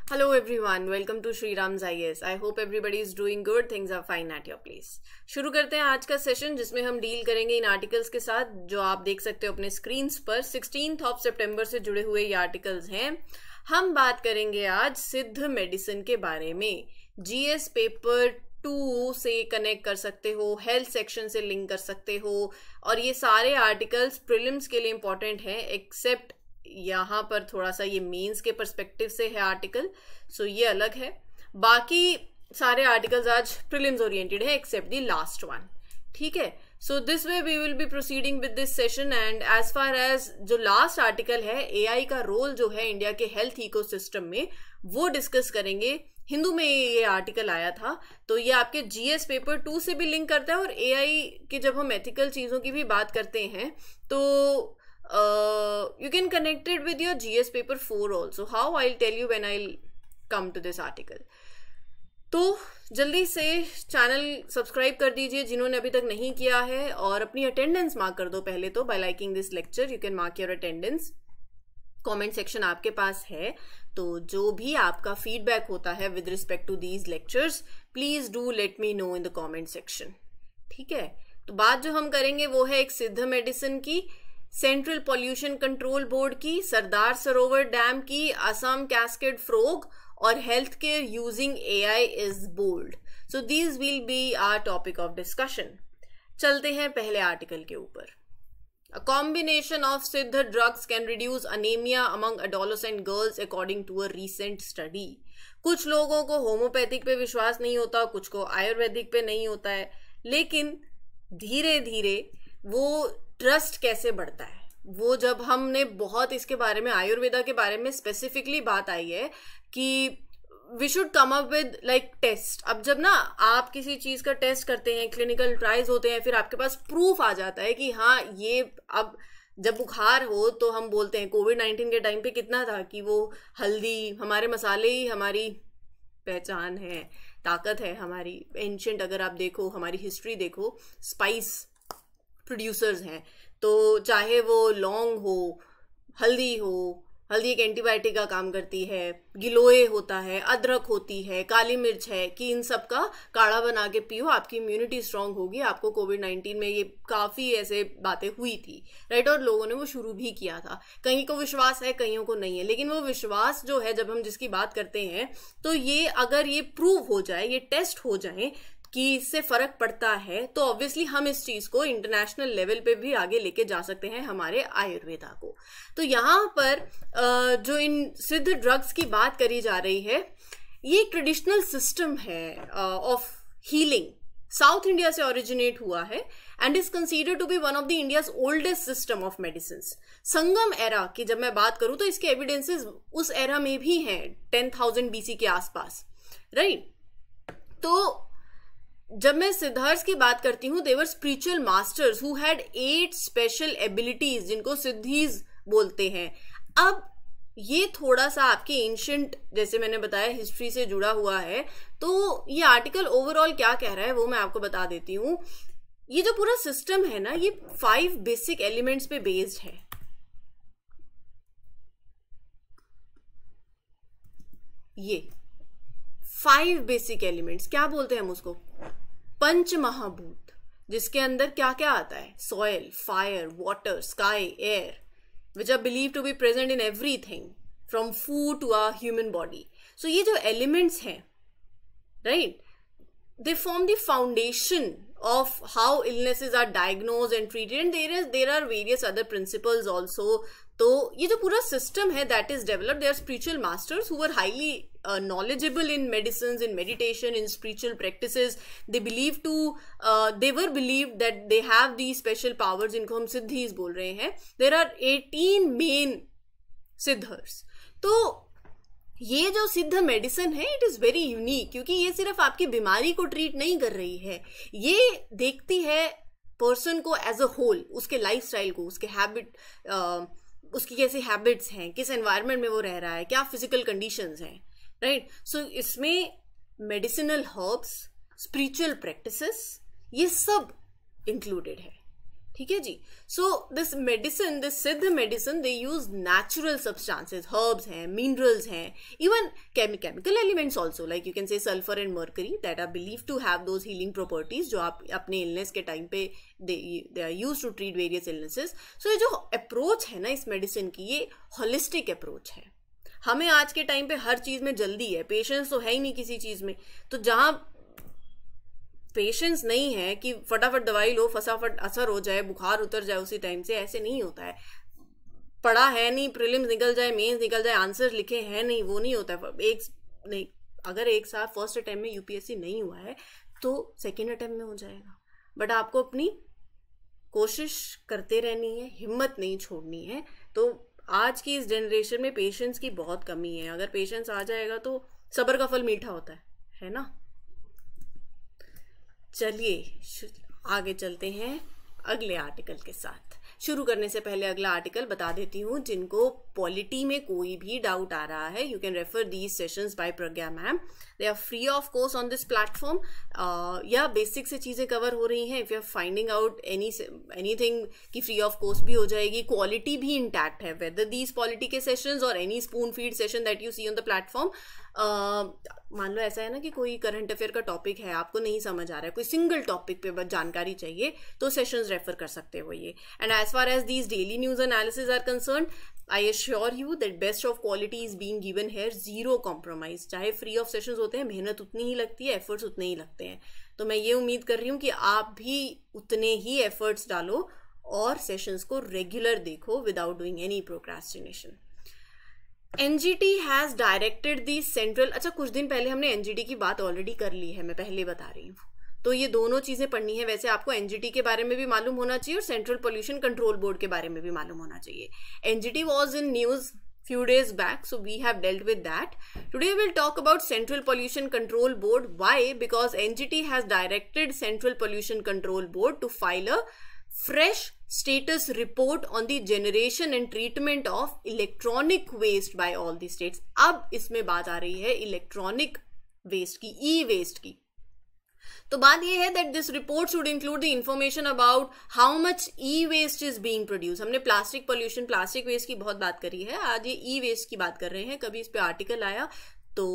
Hello everyone, welcome to Shri Ram's IAS. I hope everybody is doing good, things are fine at your place. शुरू करते हैं आज का session जिसमें हम डील करेंगे इन आर्टिकल्स के साथ जो आप देख सकते हो अपने स्क्रीन्स पर। 16 सितंबर से जुड़े हुए ये आर्टिकल्स हैं। हम बात करेंगे आज सिद्ध मेडिसिन के बारे में। जीएस पेपर 2 से कनेक्ट कर सकते हो, हेल्थ सेक्शन से लिंक कर सकते हो और ये सारे आर्टिकल्स प्रीलिम्स के लिए इंपॉर्टेंट हैं एक्सेप्ट यहाँ पर थोड़ा सा ये मेंस के पर्सपेक्टिव से है आर्टिकल, सो ये अलग है। बाकी सारे आर्टिकल्स आज प्रीलिम्स ओरिएंटेड है एक्सेप्ट द लास्ट वन। ठीक है, so this way we will be proceeding with this session and as far as जो लास्ट आर्टिकल है एआई का रोल जो है इंडिया के हेल्थ इकोसिस्टम में वो डिस्कस करेंगे। हिंदू में ये आर्टिकल आया था तो ये आपके जीएस पेपर 2 से भी लिंक करता है और एआई के जब हम एथिकल चीजों की भी बात करते हैं तो you can connect it with your GS paper 4 also. How I'll tell you when I'll come to this article. तो जल्दी से चैनल सब्सक्राइब कर दीजिए जिन्होंने अभी तक नहीं किया है और अपनी अटेंडेंस मार्क कर दो पहले तो bye liking this lecture you can mark your attendance. Comment section आपके पास है तो जो भी आपका फीडबैक होता है with respect to these lectures please do let me know in the comment section. ठीक है, तो बात जो हम करेंगे वो है एक सिद्ध मेडिसिन की, सेंट्रल पॉल्यूशन कंट्रोल बोर्ड की, सरदार सरोवर डैम की, असम कैस्केड फ्रोग और health care using AI is bold. So these will be our topic of discussion. चलते हैं पहले आर्टिकल के ऊपर। A combination of सिद्ध drugs can reduce anemia among adolescent girls according to a recent study. कुछ लोगों को होम्योपैथिक पे विश्वास नहीं होता, कुछ को आयुर्वेदिक पे नहीं होता है, लेकिन धीरे धीरे वो ट्रस्ट कैसे बढ़ता है वो जब हमने बहुत इसके बारे में आयुर्वेदा के बारे में स्पेसिफिकली बात आई है कि we should come up with like test. अब जब ना आप किसी चीज का टेस्ट करते हैं, क्लिनिकल ट्रायल्स होते हैं, फिर आपके पास प्रूफ आ जाता है कि हाँ ये अब जब बुखार हो तो हम बोलते हैं कोविड-19 के टाइम पे कितना था कि वो हल्दी, हमारे मसाले ही हमारी पहचान है, ताकत है हमारी। एंशिएंट अगर आप देखो, हमारी हिस्ट्री देखो, स्पाइस प्रोड्यूसर्स हैं तो चाहे वो लौंग हो, हल्दी हो, हल्दी एक एंटीबायोटिक का काम करती है, गिलोय होता है, अदरक होती है, काली मिर्च है, कि इन सब का काढ़ा बना के पियो, आपकी इम्यूनिटी स्ट्रांग होगी। आपको कोविड-19 में ये काफी ऐसे बातें हुई थी, राइट, और लोगों ने वो शुरू भी किया था। कहीं को विश्वास है, कईयों को नहीं है, लेकिन वो विश्वास जो है जब हम जिसकी बात करते हैं तो ये अगर ये प्रूव हो जाए, ये टेस्ट हो जाए कि इससे फर्क पड़ता है तो ऑब्वियसली हम इस चीज को इंटरनेशनल लेवल पे भी आगे लेके जा सकते हैं हमारे आयुर्वेदा को। तो यहाँ पर जो इन सिद्ध ड्रग्स की बात करी जा रही है ये एक ट्रेडिशनल सिस्टम है ऑफ हीलिंग, साउथ इंडिया से ओरिजिनेट हुआ है and is considered to be one of the India's oldest system of medicine. Sangam era की जब मैं बात करूं तो इसके एविडेंसेस उस एरा में भी हैं 10,000 BC के आसपास, राइट। तो जब मैं सिद्धार्थ की बात करती हूँ they were spiritual masters who had 8 special abilities जिनको सिद्धीज बोलते हैं। अब ये थोड़ा सा आपके एंशिएंट जैसे मैंने बताया हिस्ट्री से जुड़ा हुआ है तो ये आर्टिकल ओवरऑल क्या कह रहा है वो मैं आपको बता देती हूँ। ये जो पूरा सिस्टम है ना ये 5 बेसिक एलिमेंट्स पे बेस्ड है। ये 5 बेसिक एलिमेंट्स क्या बोलते हैं हम उसको, पंच महाभूत, जिसके अंदर क्या क्या आता है, soil, fire, water, sky, air, which are believe to be present in everything from food to our human body. So ये जो एलिमेंट्स हैं, right, they form the foundation of how illnesses are diagnosed and treated and there are various other principles also. तो ये जो पूरा system है that is developed, they are spiritual masters who were highly knowledgeable in medicines, in meditation, in spiritual practices. They believe to they were believed that they have these special powers जिनको हम सिद्धीज बोल रहे हैं। There are 18 main सिद्धर्स। तो ये जो सिद्ध medicine है इट इज वेरी यूनिक क्योंकि ये सिर्फ आपकी बीमारी को ट्रीट नहीं कर रही है, ये देखती है पर्सन को एज अ होल, उसके लाइफस्टाइल को, उसके हैबिट, उसकी कैसी हैबिट्स हैं, किस एनवायरनमेंट में वो रह रहा है, क्या फिजिकल कंडीशंस हैं, राइट। सो इसमें मेडिसिनल हर्ब्स, स्पिरिचुअल प्रैक्टिसेस, ये सब इंक्लूडेड है। ठीक है जी. So this medicine, this Siddha medicine, they use natural substances, herbs हैं, मिनरल्स हैं, even chemical elements also, like you can say sulphur and mercury that are believe to have those healing properties, जो आप अपने illness के time पे they are use to treat various illnesses. So ये जो approach है ना इस मेडिसिन की, ये होलिस्टिक अप्रोच है. हमें आज के टाइम पे हर चीज में जल्दी है, पेशेंस तो है ही नहीं किसी चीज में. तो जहां पेशेंस नहीं है कि फटाफट दवाई लो, फटाफट असर हो जाए, बुखार उतर जाए उसी टाइम से, ऐसे नहीं होता है. पढ़ा है नहीं, प्रीलिम्स निकल जाए, मेंस निकल जाए, आंसर लिखे हैं नहीं, वो नहीं होता है. एक नहीं, अगर एक साथ फर्स्ट अटेम्प्ट में यूपीएससी नहीं हुआ है तो सेकेंड अटेम्प्ट में हो जाएगा. बट आपको अपनी कोशिश करते रहनी है, हिम्मत नहीं छोड़नी है. तो आज की इस जनरेशन में पेशेंस की बहुत कमी है. अगर पेशेंस आ जाएगा तो सब्र का फल मीठा होता है ना. चलिए आगे चलते हैं अगले आर्टिकल के साथ. शुरू करने से पहले अगला आर्टिकल बता देती हूँ. जिनको पॉलिटी में कोई भी डाउट आ रहा है, you can refer these sessions by Pragya ma'am. They are free of course on this platform. या बेसिक से चीजें कवर हो रही हैं. If you are finding out anything की फ्री ऑफ कोर्स भी हो जाएगी. क्वालिटी भी इंटैक्ट है, वेदर दीज पॉलिटी के सेशंस और any spoon feed session that you see on the platform. मान लो ऐसा है ना कि कोई करंट अफेयर का टॉपिक है, आपको नहीं समझ आ रहा है, कोई सिंगल टॉपिक पे बस जानकारी चाहिए, तो सेशंस रेफर कर सकते हो ये. And as far as these daily news analysis are concern, I assure you that best of quality is being given here, zero compromise. चाहे फ्री ऑफ सेशंस होते हैं, मेहनत उतनी ही लगती है, एफर्ट्स उतने ही लगते हैं. तो मैं ये उम्मीद कर रही हूँ कि आप भी उतने ही एफर्ट्स डालो और सेशंस को रेगुलर देखो without doing any procrastination. NGT has directed the central. अच्छा, कुछ दिन पहले हमने एनजीटी की बात ऑलरेडी कर ली है, मैं पहले बता रही हूँ. तो ये दोनों चीजें पढ़नी है. वैसे आपको एनजीटी के बारे में भी मालूम होना चाहिए और सेंट्रल पोल्यूशन कंट्रोल बोर्ड के बारे में भी मालूम होना चाहिए. NGT was in news few days back, so we have dealt with that. Today we'll talk about Central Pollution Control Board. Why? Because NGT has directed Central Pollution Control Board to file a fresh status report on the generation and treatment of electronic waste by all the states. अब इसमें बात आ रही है electronic waste की, ई waste की. तो बात यह है that this report should include the information about how much e waste is being produce. हमने प्लास्टिक पोल्यूशन, प्लास्टिक वेस्ट की बहुत बात करी है, आज ये ई वेस्ट की बात कर रहे हैं. कभी इस पे आर्टिकल आया तो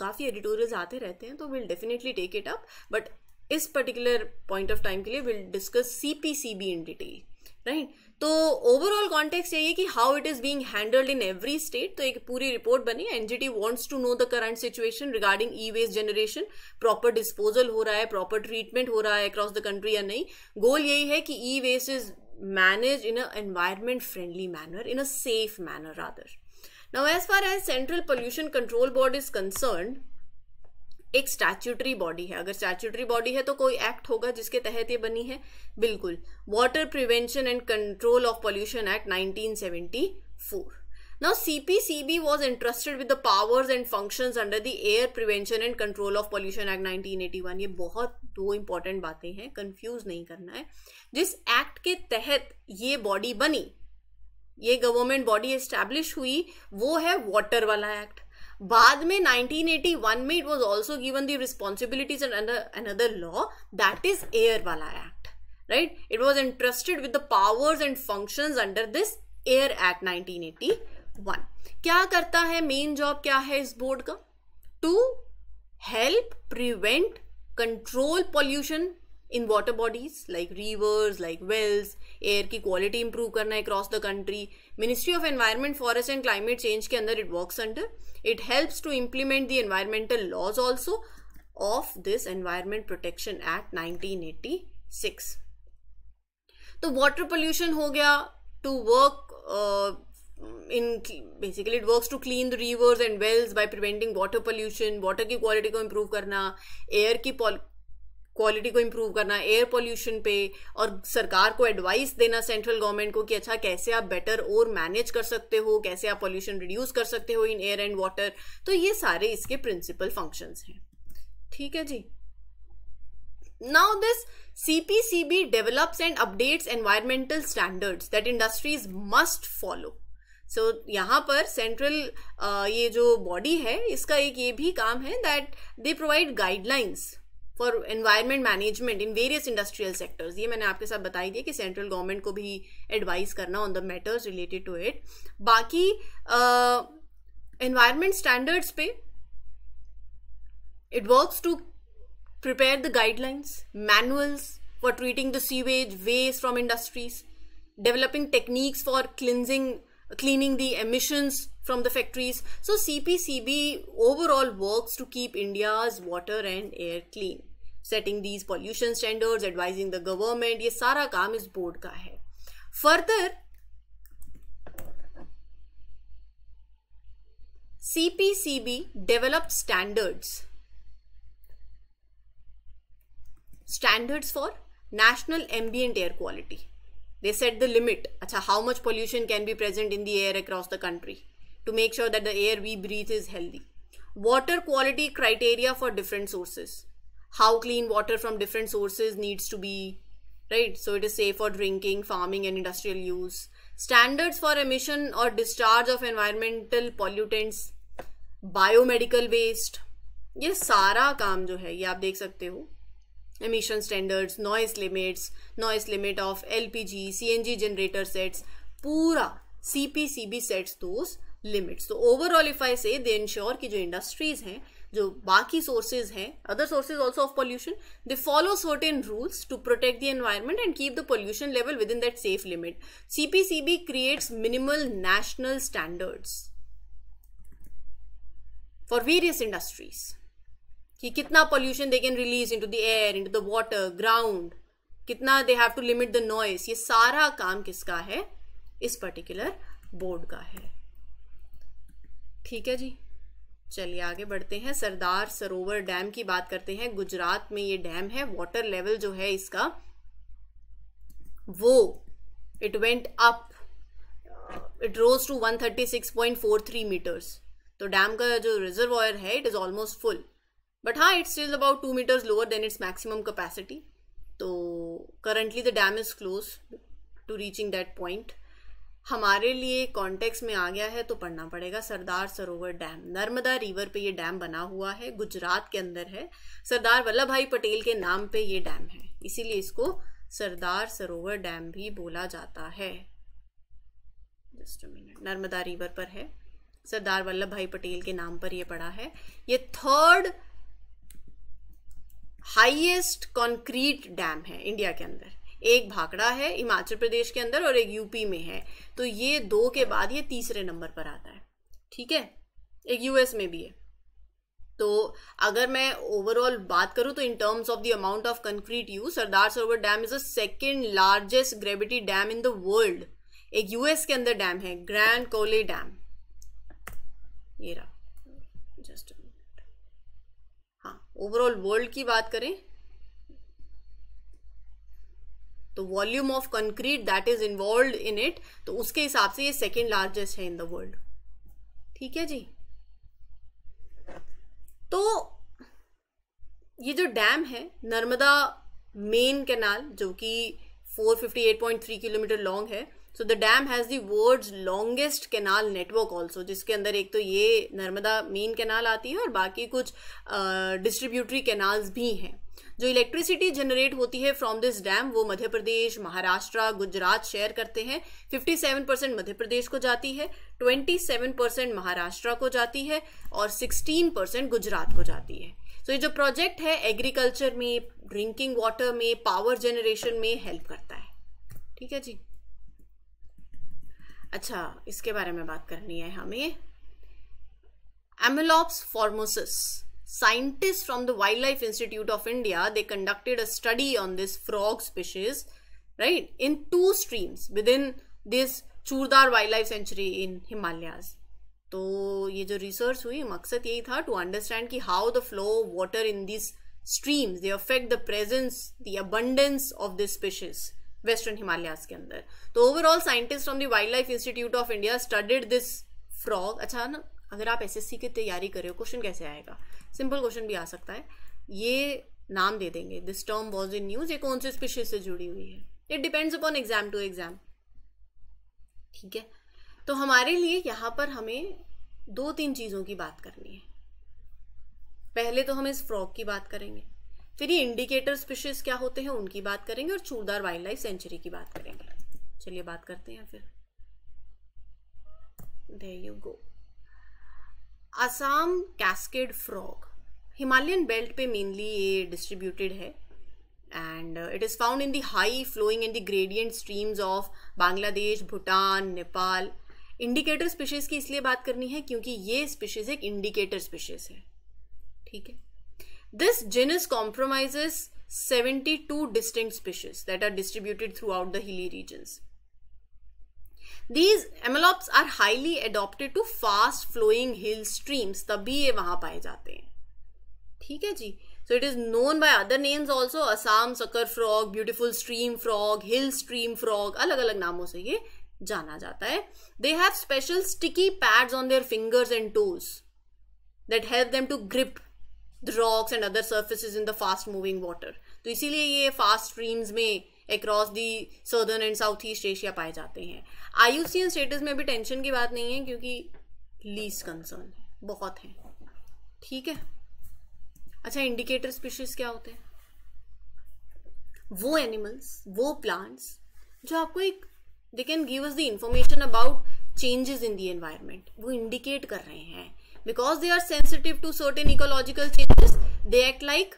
काफी एडिटोरियल्स आते रहते हैं, तो will definitely take it up. But इस पर्टिकुलर पॉइंट ऑफ टाइम के लिए will discuss CPCB in detail, right. तो ओवरऑल कॉन्टेक्स्ट यही है कि how it is being handled in every state. तो एक पूरी रिपोर्ट बनी. NGT wants to know the current situation regarding e waste generation, proper disposal हो रहा है, प्रॉपर ट्रीटमेंट हो रहा है अक्रॉस द कंट्री या नहीं. गोल यही है कि e waste is manage in a environment friendly manner, in a safe manner rather. Now as far as central pollution control board is concerned, एक स्टैट्यूटरी बॉडी है. अगर स्टैट्यूटरी बॉडी है तो कोई एक्ट होगा जिसके तहत ये बनी है. बिल्कुल, water prevention and control of pollution act 1974. Now CPCB was entrusted with the powers and functions under the air prevention and control of pollution act 1981. ये बहुत दो इंपॉर्टेंट बातें हैं, कंफ्यूज नहीं करना है. जिस एक्ट के तहत ये बॉडी बनी, ये गवर्नमेंट बॉडी एस्टैब्लिश हुई, वो है वाटर वाला एक्ट. बाद में 1981 में it was also given the responsibilities under another law, that is air वाला act, right. It was entrusted with the powers and functions under this air act 1981. क्या करता है, मेन जॉब क्या है इस बोर्ड का? To help prevent control pollution in water bodies like rivers, like wells. Air की quality improve करना है across the country. Ministry of environment, forest and climate change के अंदर it works under. It helps to implement the environmental laws also of this Environment Protection Act 1986. तो water pollution हो गया, to work basically it works to clean the rivers and wells by preventing water pollution. water की quality को improve करना, air की quality को improve करना, air pollution पे, और सरकार को एडवाइस देना सेंट्रल गवर्नमेंट को कि अच्छा कैसे आप बेटर और मैनेज कर सकते हो, कैसे आप पोल्यूशन रिड्यूस कर सकते हो इन एयर एंड वाटर. तो ये सारे इसके प्रिंसिपल फंक्शंस हैं. ठीक है जी. Now this CPCB develops and updates environmental standards that industries must follow. So यहाँ पर सेंट्रल ये जो बॉडी है, इसका एक ये भी काम है that they provide guidelines for environment management in various industrial sectors. ये मैंने आपके साथ बताई दिया कि सेंट्रल गवर्नमेंट को भी एडवाइस करना on the matters related to it. बाकी एनवायरमेंट स्टैंडर्ड्स पे it works to prepare the guidelines, manuals for treating the sewage waste from industries, developing techniques for cleaning the emissions from the factories. So CPCB overall works to keep India's water and air clean, setting these pollution standards, advising the government. ये सारा काम इस board का है। Further, CPCB developed standards for national ambient air quality. They set the limit, how much pollution can be present in the air across the country to make sure that the air we breathe is healthy. Water quality criteria for different sources. How clean water from different sources needs to be, right? So it is safe for drinking, farming and industrial use. Standards for emission or discharge of environmental pollutants, biomedical waste. ये सारा काम जो है ये आप देख सकते हो। emission standards, noise limit of LPG, CNG generator sets, पूरा CPCB sets those limits. So overall if I say they ensure कि जो industries हैं, जो बाकी sources हैं, other sources also of pollution, they follow certain rules to protect the environment and keep the pollution level within that safe limit. CPCB creates minimal national standards for various industries कि कितना pollution they can release into the air, into the water, ground, कितना they have to limit the noise. ये सारा काम किसका है? इस particular board का है। ठीक है जी, चलिए आगे बढ़ते हैं। सरदार सरोवर डैम की बात करते हैं। गुजरात में ये डैम है। वाटर लेवल जो है इसका वो it went up, it rose to 136.43 metres. तो डैम का जो रिजर्वॉयर है it is almost full, but हाँ it's still about 2 meters lower than its maximum capacity. तो currently the dam is close to reaching that point. हमारे लिए context में आ गया है तो पढ़ना पड़ेगा। सरदार सरोवर डैम नर्मदा रिवर पे ये डैम बना हुआ है, गुजरात के अंदर है। सरदार वल्लभ भाई पटेल के नाम पे ये डैम है, इसीलिए इसको सरदार सरोवर डैम भी बोला जाता है। Just a minute, Narmada river पर है, सरदार वल्लभ भाई पटेल के नाम पर ये पड़ा है। ये थर्ड हाईएस्ट कंक्रीट डैम है इंडिया के अंदर। एक भाखड़ा है हिमाचल प्रदेश के अंदर और एक यूपी में है, तो ये दो के बाद ये तीसरे नंबर पर आता है। ठीक है, एक यूएस में भी है। तो अगर मैं ओवरऑल बात करूं तो in terms of the amount of concrete use, Sardar Sarovar dam is the second largest gravity dam in the world. एक यूएस के अंदर डैम है, ग्रैंड कोले डैम, ये रहा। जस्ट हाँ, ओवरऑल वर्ल्ड की बात करें तो volume of concrete that is involve in it, तो उसके हिसाब से ये सेकेंड लार्जेस्ट है इन द वर्ल्ड। ठीक है जी। तो ये जो डैम है नर्मदा मेन कैनाल, जो कि 458.3 किलोमीटर लॉन्ग है। So the dam has the world's longest canal network also, जिसके अंदर एक तो ये नर्मदा मेन कैनाल आती है और बाकी कुछ डिस्ट्रीब्यूटरी कैनाल्स भी हैं। जो इलेक्ट्रिसिटी जनरेट होती है फ्रॉम दिस डैम वो मध्य प्रदेश, महाराष्ट्र, गुजरात शेयर करते हैं। 57% मध्य प्रदेश को जाती है, 27% महाराष्ट्र को जाती है और 16% गुजरात को जाती है। तो ये जो प्रोजेक्ट है एग्रीकल्चर में, ड्रिंकिंग वाटर में, पावर जनरेशन में हेल्प करता है। ठीक है जी। अच्छा, इसके बारे में बात करनी है हमें। Amelops formosus, scientists from the Wildlife Institute of India, they conducted a study on this frog species, right, in 2 streams within this Churdar Wildlife Sanctuary in Himalayas. तो ये जो रिसर्च हुई मकसद यही था टू अंडरस्टैंड कि how the flow of water in this streams they affect the presence, the abundance of this species western Himalayas के अंदर। तो overall scientist from the wild life institute of India studied this frog. अच्छा ना, अगर आप SSC की तैयारी कर रहे हो, क्वेश्चन कैसे आएगा? सिंपल क्वेश्चन भी आ सकता है। ये नाम दे देंगे, this term was in news, ये कौन से स्पीशीज से जुड़ी हुई है। It depends upon exam to exam. ठीक है, तो हमारे लिए यहाँ पर हमें 2-3 चीजों की बात करनी है। पहले तो हम इस फ्रॉग की बात करेंगे, फिर ये इंडिकेटर स्पीशीज क्या होते हैं उनकी बात करेंगे और चूरदार वाइल्ड लाइफ सेंचुरी की बात करेंगे। चलिए बात करते हैं फिर। There you go. Assam cascade frog Himalayan belt पे मेनली ये डिस्ट्रीब्यूटेड है and it is found in the high flowing in the gradient streams of Bangladesh, Bhutan, Nepal. Indicator species की इसलिए बात करनी है क्योंकि ये स्पीशीज एक इंडिकेटर स्पीशीज है, ठीक है। This genus comprises 72 distinct species that are distributed throughout the hilly regions. These amelops are highly adapted to fast flowing hill streams, तभी ये वहां पाए जाते हैं, ठीक है जी। So it is known by other names also, Assam sucker frog, beautiful stream frog, hill stream frog, अलग अलग नामों से ये जाना जाता है। They have special sticky pads on their fingers and toes that help them to grip the rocks and other surfaces in the fast moving water. तो इसीलिए ये फास्ट स्ट्रीम्स में across the southern and south east Asia पाए जाते हैं। IUCN status में भी tension की बात नहीं है क्योंकि लीस्ट कंसर्न है, बहुत है, ठीक है। अच्छा, इंडिकेटर स्पीशीज क्या होते हैं? वो एनिमल्स, वो प्लांट्स जो आपको एक they can give us the information about changes in the environment, वो इंडिकेट कर रहे हैं। Because they are sensitive to certain ecological changes, they act like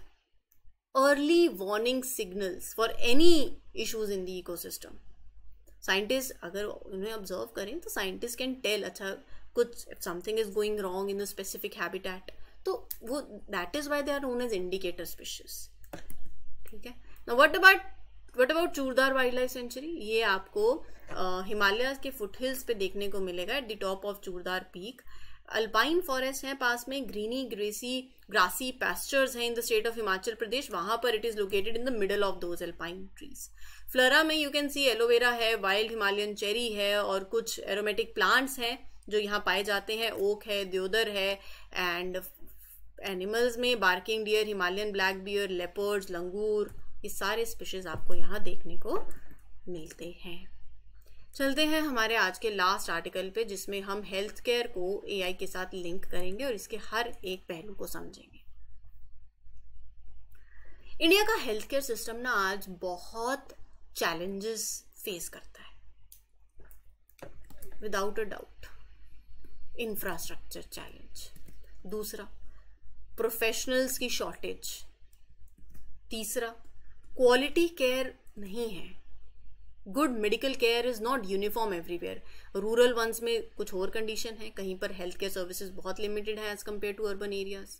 early warning signals for any issues in the ecosystem. Scientists अगर उन्हें observe करें तो scientists can tell अच्छा कुछ if something is going wrong in the specific habitat, तो वो that is why they are known as indicator species, ठीक है। Now what about Churdhar wild life sanctuary? ये आपको हिमालय के फुटहिल्स पे देखने को मिलेगा at the top of Churdhar peak. Alpine forest है पास में, ग्रीनी ग्रासी पैस्चर्स हैं in the state of Himachal Pradesh, वहां पर it is located in the middle of those alpine trees. Flora में यू कैन सी एलोवेरा है, वाइल्ड हिमालयन चेरी है और कुछ एरोमेटिक प्लांट्स हैं जो यहाँ पाए जाते हैं, ओक है, देवदार है। एंड एनिमल्स में barking deer, Himalayan black bear, leopards, langur, ये सारे स्पीशीज आपको यहाँ देखने को मिलते हैं। चलते हैं हमारे आज के लास्ट आर्टिकल पे जिसमें हम हेल्थ केयर को AI के साथ लिंक करेंगे और इसके हर एक पहलू को समझेंगे। इंडिया का हेल्थ केयर सिस्टम ना आज बहुत चैलेंजेस फेस करता है, without a doubt. Infrastructure challenge, दूसरा प्रोफेशनल्स की शॉर्टेज, तीसरा क्वालिटी केयर नहीं है। Good medical care is not uniform everywhere. Rural ones में कुछ और कंडीशन है, कहीं पर हेल्थ केयर सर्विसेज बहुत लिमिटेड है as compared to urban areas.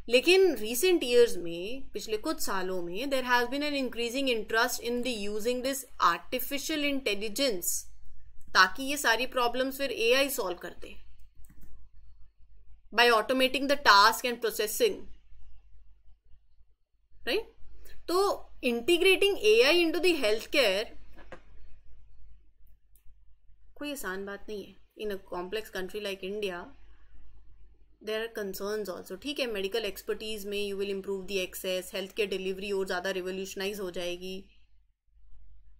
लेकिन रिसेंट ईयर्स में, पिछले कुछ सालों में, there has been an increasing interest in the using this artificial intelligence ताकि ये सारी प्रॉब्लम्स फिर AI सॉल्व कर दे by automating the task and processing, right. तो integrating AI into the health care कोई आसान बात नहीं है। In a complex country like India there are concerns also, ठीक है। मेडिकल एक्सपर्टीज में you will improve the access, health care delivery और ज़्यादा रिवोल्यूशनाइज हो जाएगी।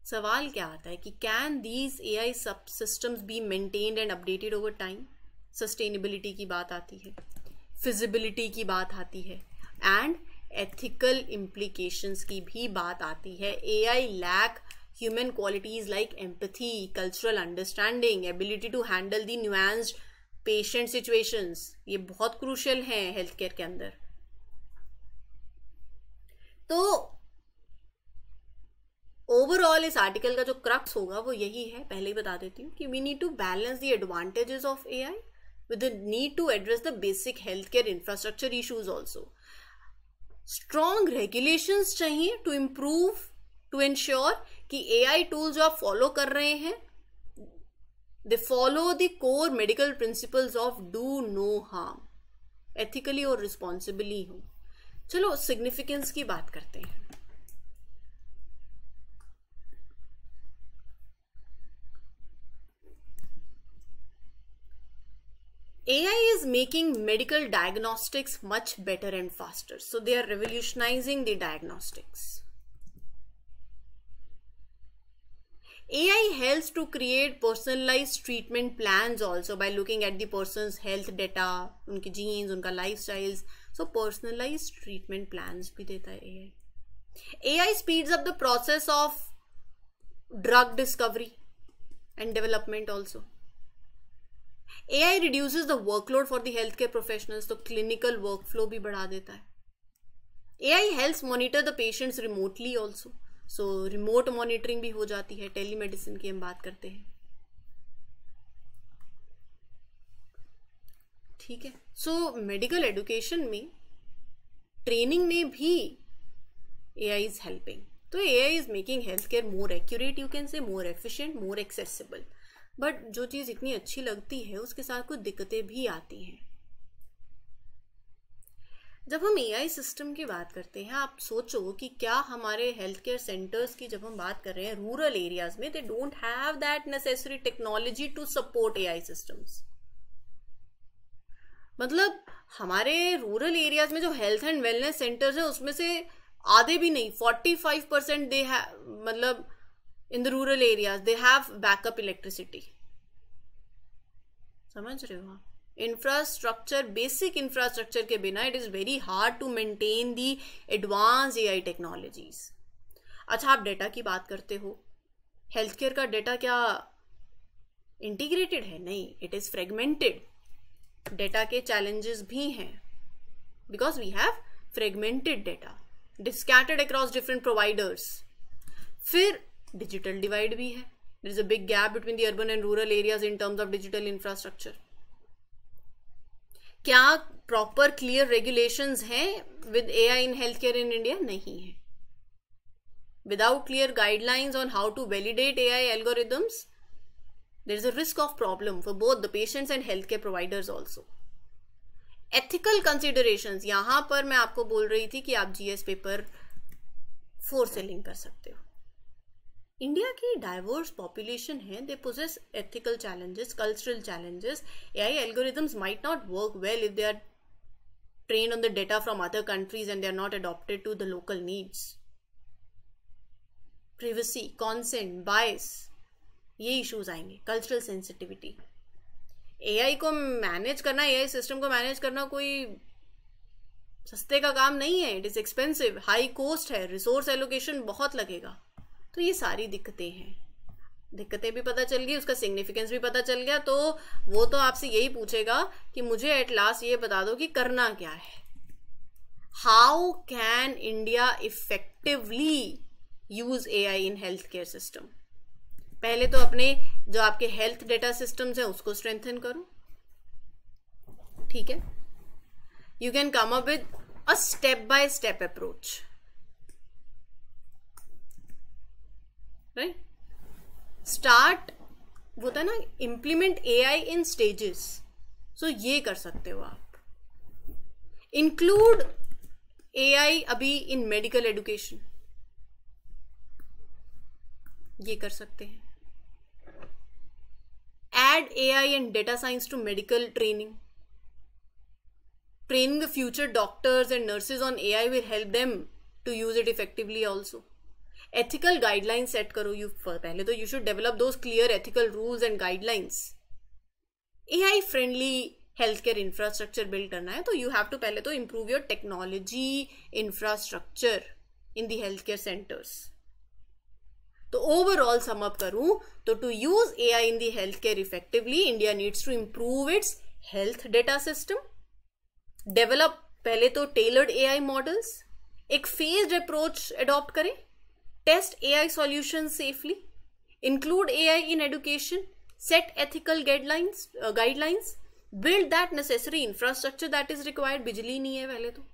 सवाल क्या आता है कि कैन दीज AI सब systems be maintained and updated over time? Sustainability की बात आती है, फिजिबिलिटी की बात आती है एंड एथिकल इम्प्लीकेशंस की भी बात आती है। AI lack human qualities like empathy, cultural understanding, ability to handle the nuanced patient situations, ये बहुत क्रूशियल हैं हेल्थ केयर के अंदर। तो ओवरऑल इस आर्टिकल का जो क्रक्स होगा वो यही है, पहले ही बता देती हूँ कि we need to balance the advantages of AI with the need to address the basic healthcare infrastructure issues also. Strong regulations चाहिए to improve, to ensure कि AI tools जो आप फॉलो कर रहे हैं they follow the core medical principles of do no harm, ethically और responsibly हो। चलो सिग्निफिकेंस की बात करते हैं। AI is making medical diagnostics much better and faster, so they are revolutionizing the diagnostics. AI helps to create personalized treatment plans also by looking at the person's health data, उनके genes, उनका lifestyles. So personalized treatment plans भी देता है AI. AI speeds up the process of drug discovery and development also. AI reduces the workload for the healthcare professionals, तो clinical workflow भी बढ़ा देता है. AI helps monitor the patients remotely also. So remote monitoring भी हो जाती है. Telemedicine की हम बात करते हैं. ठीक है. So मेडिकल एजुकेशन में, ट्रेनिंग में भी AI is helping. तो AI is making healthcare more accurate, you can say, more efficient, more accessible. But जो चीज़ इतनी अच्छी लगती है उसके साथ कुछ दिक्कतें भी आती हैं. जब हम AI सिस्टम की बात करते हैं, आप सोचो कि क्या हमारे हेल्थ केयर सेंटर्स की जब हम बात कर रहे हैं रूरल एरियाज में, they don't have that necessary technology to support AI systems. मतलब हमारे रूरल एरियाज में जो हेल्थ एंड वेलनेस सेंटर्स हैं उसमें से आधे भी नहीं, 45% दे हैव, मतलब in the rural areas they have backup electricity. समझ रहे हो आप? इंफ्रास्ट्रक्चर, बेसिक इंफ्रास्ट्रक्चर के बिना it is very hard to maintain the advance AI technologies. अच्छा, आप डेटा की बात करते हो. हेल्थ केयर का डेटा क्या इंटीग्रेटेड है? नहीं, इट इज फ्रेगमेंटेड. डेटा के चैलेंजेस भी हैं because we have fragmented data is scattered across different providers. फिर डिजिटल डिवाइड भी है. There is a big gap between the urban and rural areas in terms of digital infrastructure. क्या proper clear regulations हैं with AI in health care in India? नहीं है. Without clear guidelines on how to validate AI algorithms, there is a risk of problem for both the patients and health care providers also. Ethical considerations, यहां पर मैं आपको बोल रही थी कि आप GS पेपर 4 से लिंक कर सकते हो. इंडिया की डाइवर्स पॉपुलेशन है, they possess ethical challenges, cultural challenges. AI algorithms might not work well if they are trained on the data from other countries and they are not adopted to the local needs. Privacy, consent, bias, ये issues आएंगे. Cultural sensitivity. AI को manage करना, AI system को manage करना कोई सस्ते का काम नहीं है. It is expensive, high cost है, रिसोर्स एलोकेशन बहुत लगेगा. तो ये सारी दिक्कतें हैं. दिक्कतें भी पता चल गई, उसका सिग्निफिकेंस भी पता चल गया. तो वो तो आपसे यही पूछेगा कि मुझे एट लास्ट ये बता दो कि करना क्या है. How can India effectively use AI in health care system? पहले तो अपने जो आपके हेल्थ डेटा सिस्टम्स हैं उसको स्ट्रेंथन करो. ठीक है. You can come up with a step by step approach. Right. Start होता है ना, इम्प्लीमेंट AI इन स्टेजेस. सो ये कर सकते हो आप. इंक्लूड AI अभी इन मेडिकल एजुकेशन, ये कर सकते हैं. Add AI and data science to medical training. Training the future doctors and nurses on AI will help them to use it effectively also. Ethical guidelines set करो. पहले तो you should develop those clear ethical rules and guidelines. AI friendly healthcare infrastructure build करना है तो you have to पहले तो improve your technology infrastructure in the healthcare centers. तो overall sum up करूं तो to use AI in the health care effectively, India needs to improve its health data system, develop पहले तो tailored AI models, एक phased approach adopt करें, test AI solution safely, include AI in education, set ethical guidelines, build that necessary infrastructure that is required. बिजली नहीं है पहले तो.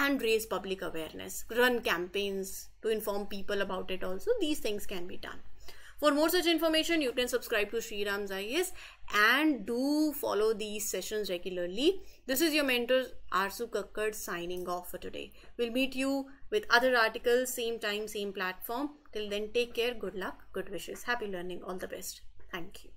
And raise public awareness, run campaigns to inform people about it also. These things can be done. For more such information, you can subscribe to Shriram's IAS and do follow these sessions regularly. This is your mentor Arsu Kakkad signing off for today. We'll meet you with other articles, same time, same platform. Till then, take care, good luck, good wishes, happy learning, all the best. Thank you.